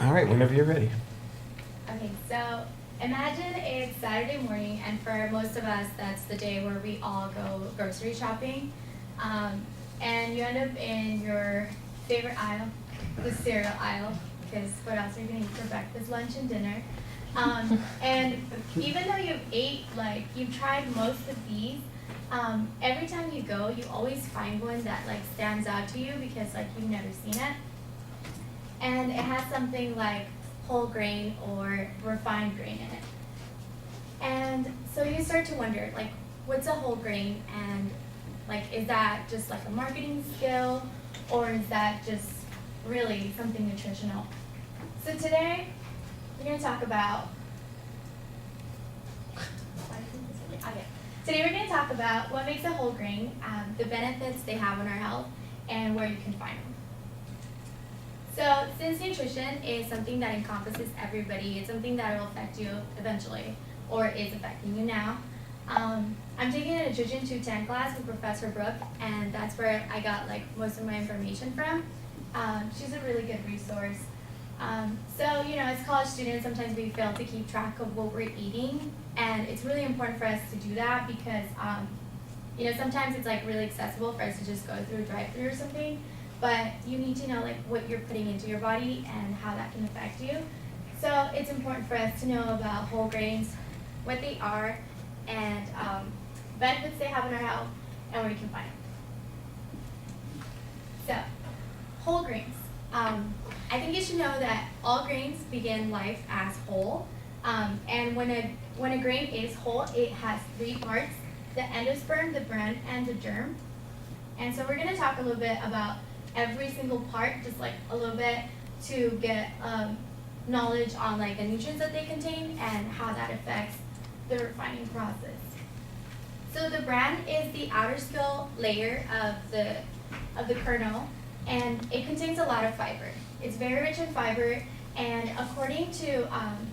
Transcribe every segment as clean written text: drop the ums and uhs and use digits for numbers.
All right, whenever you're ready. Okay, so imagine it's Saturday morning, and for most of us, that's the day where we all go grocery shopping. Um, and you end up in your favorite aisle, the cereal aisle, because what else are you gonna eat for breakfast, lunch, and dinner? And even though you've tried most of these, every time you go, you always find one that like stands out to you because like you've never seen it. And it has something like whole grain or refined grain in it. And so you start to wonder, like, what's a whole grain? And like, is that just like a marketing skill, or is that just really something nutritional? So today, we're gonna talk about, okay. Today we're gonna talk about what makes a whole grain, the benefits they have on our health, and where you can find them. So since nutrition is something that encompasses everybody, it's something that will affect you eventually, or is affecting you now. I'm taking a Nutrition 210 class with Professor Brooke, and that's where I got like most of my information from. She's a really good resource. So, you know, as college students, sometimes we fail to keep track of what we're eating, and it's really important for us to do that because, you know, sometimes it's like really accessible for us to just go through a drive-through or something, but you need to know like what you're putting into your body and how that can affect you. So it's important for us to know about whole grains, what they are, and benefits they have in our health, and where you can find them. So, whole grains. I think you should know that all grains begin life as whole, and when a grain is whole, it has three parts: the endosperm, the bran, and the germ. And so we're going to talk a little bit about every single part, just like a little bit, to get knowledge on like the nutrients that they contain and how that affects the refining process. So the bran is the outer skull layer of the kernel, and it contains a lot of fiber. It's very rich in fiber, and according to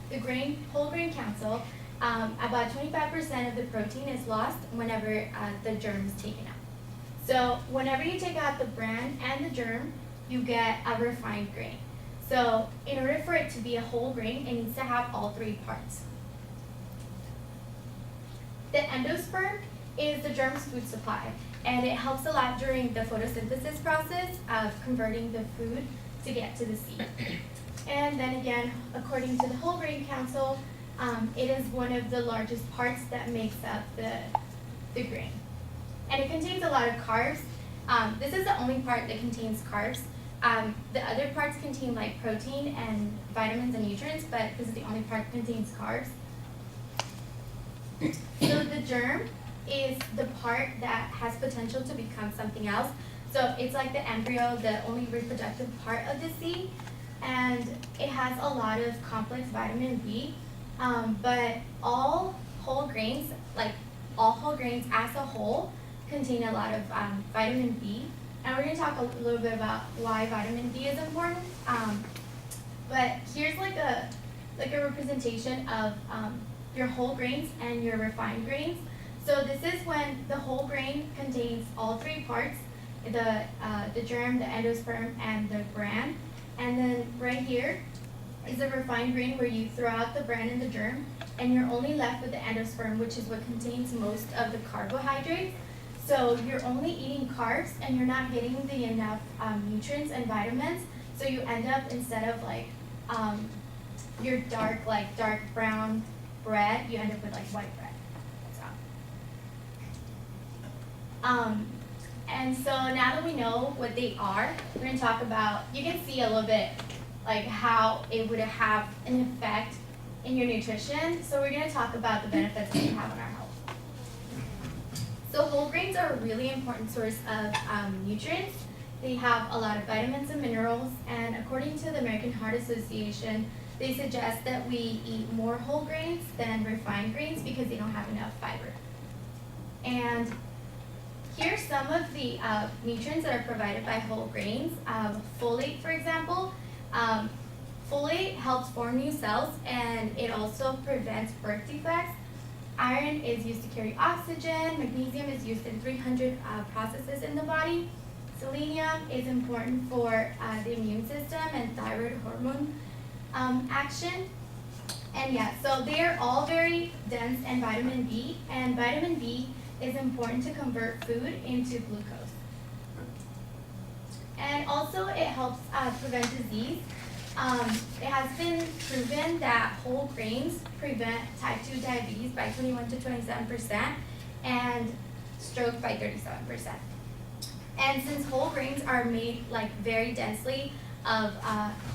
the Whole Grain Council, about 25% of the protein is lost whenever the germ is taken out. So whenever you take out the bran and the germ, you get a refined grain. So in order for it to be a whole grain, it needs to have all three parts. The endosperm is the germ's food supply, and it helps a lot during the photosynthesis process of converting the food to get to the seed. And then again, according to the Whole Grain Council, it is one of the largest parts that makes up the grain. And it contains a lot of carbs. This is the only part that contains carbs. The other parts contain like protein and vitamins and nutrients, but this is the only part that contains carbs. So the germ is the part that has potential to become something else. So it's like the embryo, the only reproductive part of the seed, and it has a lot of complex vitamin B. But all whole grains, like all whole grains as a whole, contain a lot of vitamin B. And we're going to talk a little bit about why vitamin B is important. But here's like a representation of your whole grains and your refined grains. So this is when the whole grain contains all three parts: the germ, the endosperm, and the bran. And then right here is the refined grain, where you throw out the bran and the germ, and you're only left with the endosperm, which is what contains most of the carbohydrates. So you're only eating carbs, and you're not getting the enough nutrients and vitamins. So you end up, instead of like your dark brown bread, you end up with like white bread. And so now that we know what they are, we're going to talk about, you can see a little bit like how it would have an effect in your nutrition. So we're going to talk about the benefits that they have on our health. So whole grains are a really important source of nutrients. They have a lot of vitamins and minerals, and according to the American Heart Association, they suggest that we eat more whole grains than refined grains because they don't have enough fiber. And here's some of the nutrients that are provided by whole grains. Folate, for example. Folate helps form new cells, and it also prevents birth defects. Iron is used to carry oxygen. Magnesium is used in 300 processes in the body. Selenium is important for the immune system and thyroid hormone action. And yeah, so they're all very dense in vitamin B, and vitamin B is important to convert food into glucose. And also it helps prevent disease. It has been proven that whole grains prevent type 2 diabetes by 21 to 27% and stroke by 37%. And since whole grains are made like very densely of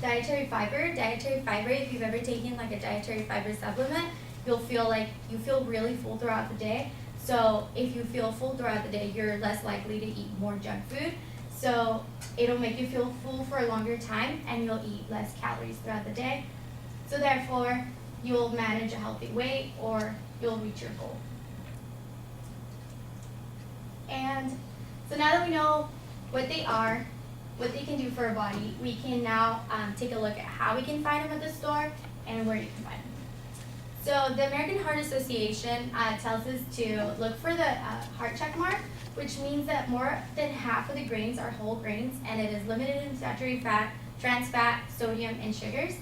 dietary fiber, if you've ever taken like a dietary fiber supplement, you'll feel like you feel really full throughout the day. So if you feel full throughout the day, you're less likely to eat more junk food. So it'll make you feel full for a longer time and you'll eat less calories throughout the day. So therefore, you'll manage a healthy weight or you'll reach your goal. And so now that we know what they are, what they can do for our body, we can now take a look at how we can find them at the store and where you can find them. So the American Heart Association tells us to look for the heart check mark, which means that more than half of the grains are whole grains and it is limited in saturated fat, trans fat, sodium, and sugars,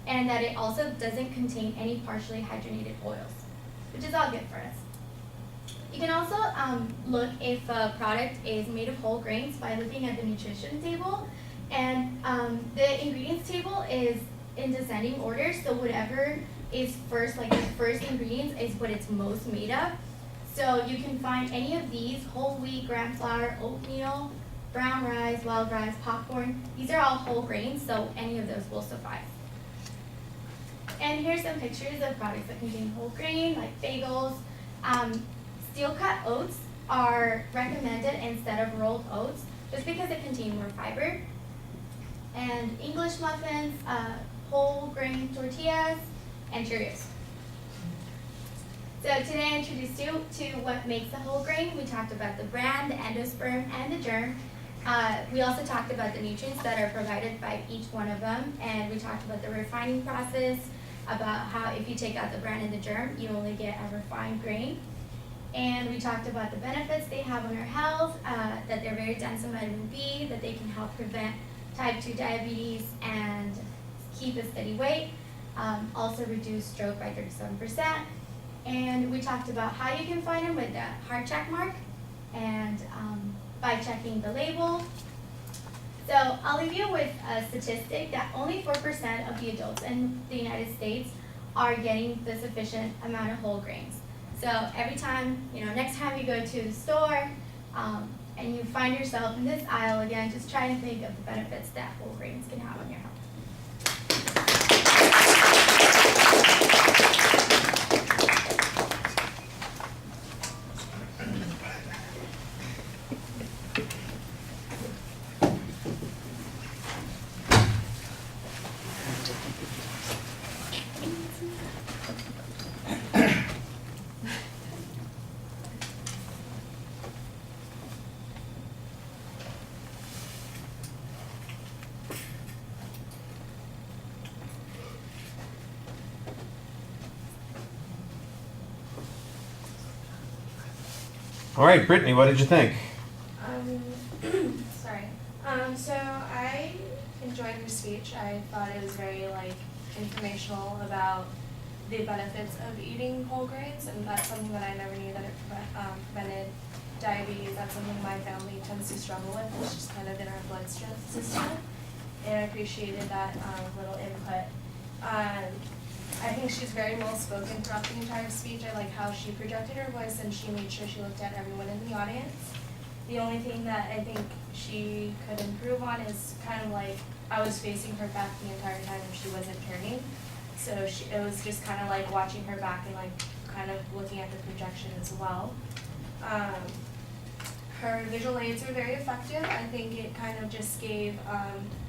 and that it also doesn't contain any partially hydrogenated oils, which is all good for us. You can also look if a product is made of whole grains by looking at the nutrition table, and the ingredients table is in descending order, so whatever is first, like the first ingredients is what it's most made of. So you can find any of these: whole wheat, gram flour, oatmeal, brown rice, wild rice, popcorn. These are all whole grains, so any of those will suffice. And here's some pictures of products that contain whole grain, like bagels. Steel cut oats are recommended instead of rolled oats, just because they contain more fiber. And English muffins, whole grain tortillas, and Cheerios. So today I introduced you to what makes a whole grain. We talked about the bran, the endosperm, and the germ. We also talked about the nutrients that are provided by each one of them, and we talked about the refining process, about how if you take out the bran and the germ, you only get a refined grain. And we talked about the benefits they have on our health, that they're very dense in vitamin B, that they can help prevent type 2 diabetes and keep a steady weight, also reduce stroke by 37%. And we talked about how you can find them with the heart check mark and by checking the label. So I'll leave you with a statistic that only 4% of the adults in the United States are getting the sufficient amount of whole grains. So every time, next time you go to the store and you find yourself in this aisle again, just try and think of the benefits that whole grains can have on your health. All right, Brittany, what did you think? So I enjoyed her speech. I thought it was very informational about the benefits of eating whole grains, and that's something that I never knew, that it prevented diabetes. That's something my family tends to struggle with. It's just kind of in our blood system, and I appreciated that little input. I think she's very well spoken throughout the entire speech. I like how she projected her voice and she made sure she looked at everyone in the audience. The only thing that I think she could improve on is kind of like, I was facing her back the entire time and she wasn't turning. So it was just kind of like watching her back and kind of looking at the projection as well. Her visual aids were very effective. I think it kind of just gave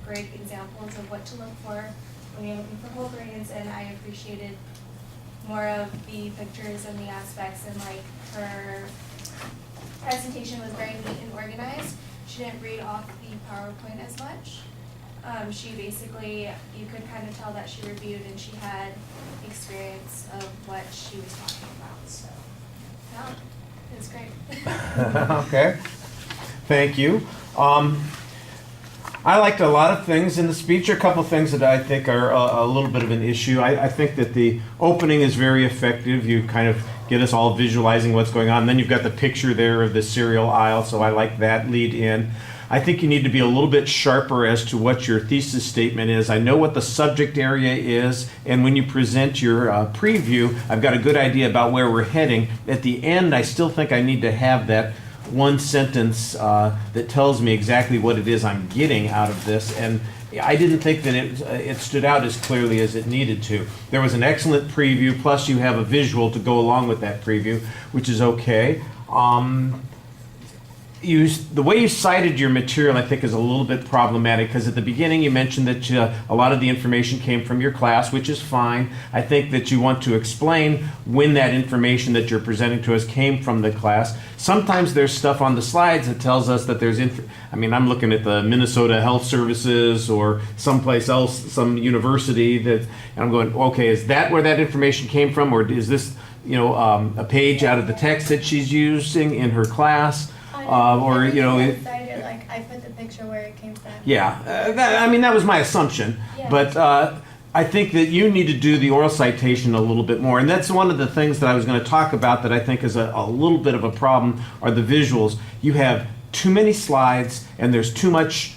great examples of what to look for when you're looking for whole grains, and I appreciated more of the pictures and the aspects, and her presentation was very neat and organized. She didn't read off the PowerPoint as much. She basically, you could kind of tell that she reviewed and she had experience of what she was talking about. So, yeah, it was great. Okay, thank you. I liked a lot of things in the speech. A couple of things that I think are a little bit of an issue. I think that the opening is very effective. You kind of get us all visualizing what's going on. And then you've got the picture there of the cereal aisle, so I like that lead in. I think you need to be a little bit sharper as to what your thesis statement is. I know what the subject area is, and when you present your preview, I've got a good idea about where we're heading. At the end, I still think I need to have that one sentence that tells me exactly what it is I'm getting out of this, and I didn't think that it stood out as clearly as it needed to. There was an excellent preview, plus you have a visual to go along with that preview, which is okay. The way you cited your material, I think, is a little bit problematic, because at the beginning you mentioned that a lot of the information came from your class, which is fine. I think that you want to explain when that information that you're presenting to us came from the class. Sometimes there's stuff on the slides that tells us that there's I'm looking at the Minnesota Health Services or someplace else, some university, and I'm going, okay, is that where that information came from, or is this a page out of the text that she's using in her class? Cited, like I put the picture where it came from. Yeah, that was my assumption. Yeah. But I think that you need to do the oral citation a little bit more. And that's one of the things that I was going to talk about that I think is a little bit of a problem, are the visuals. You have too many slides and there's too much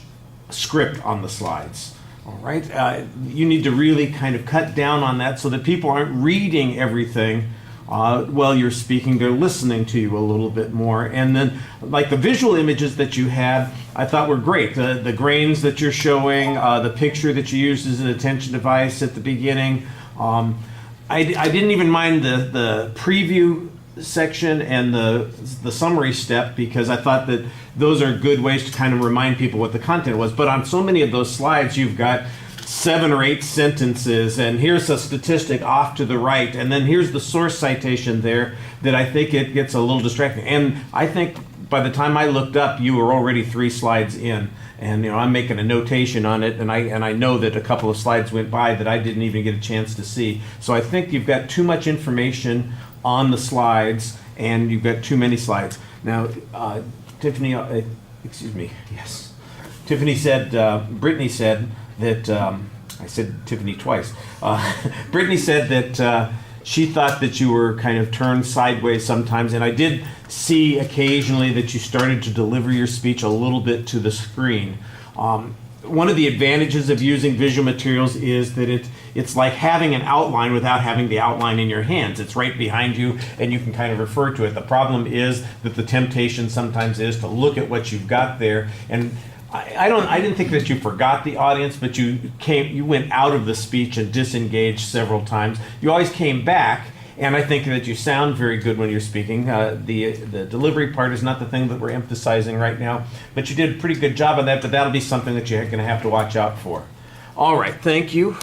script on the slides. All right? You need to really kind of cut down on that so that people aren't reading everything while you're speaking. They're listening to you a little bit more. And then, like the visual images that you had, I thought were great. The grains that you're showing, the picture that you used as an attention device at the beginning. I didn't even mind the preview section and the summary step, because I thought that those are good ways to kind of remind people what the content was. But on so many of those slides, you've got 7 or 8 sentences, and here's a statistic off to the right, and then here's the source citation there, that I think it gets a little distracting. And I think by the time I looked up, you were already 3 slides in, and I'm making a notation on it, and I know that a couple of slides went by that I didn't even get a chance to see. So I think you've got too much information on the slides, and you've got too many slides. Now, Tiffany, yes. Tiffany said, Brittany said that, I said Tiffany twice. Brittany said that she thought that you were kind of turned sideways sometimes, and I did see occasionally that you started to deliver your speech a little bit to the screen. One of the advantages of using visual materials is that it's like having an outline without having the outline in your hands. It's right behind you, and you can kind of refer to it. The problem is that the temptation sometimes is to look at what you've got there, and I didn't think that you forgot the audience, but you went out of the speech and disengaged several times. You always came back, and I think that you sound very good when you're speaking. The delivery part is not the thing that we're emphasizing right now, but you did a pretty good job on that, but that'll be something that you're going to have to watch out for. All right, thank you.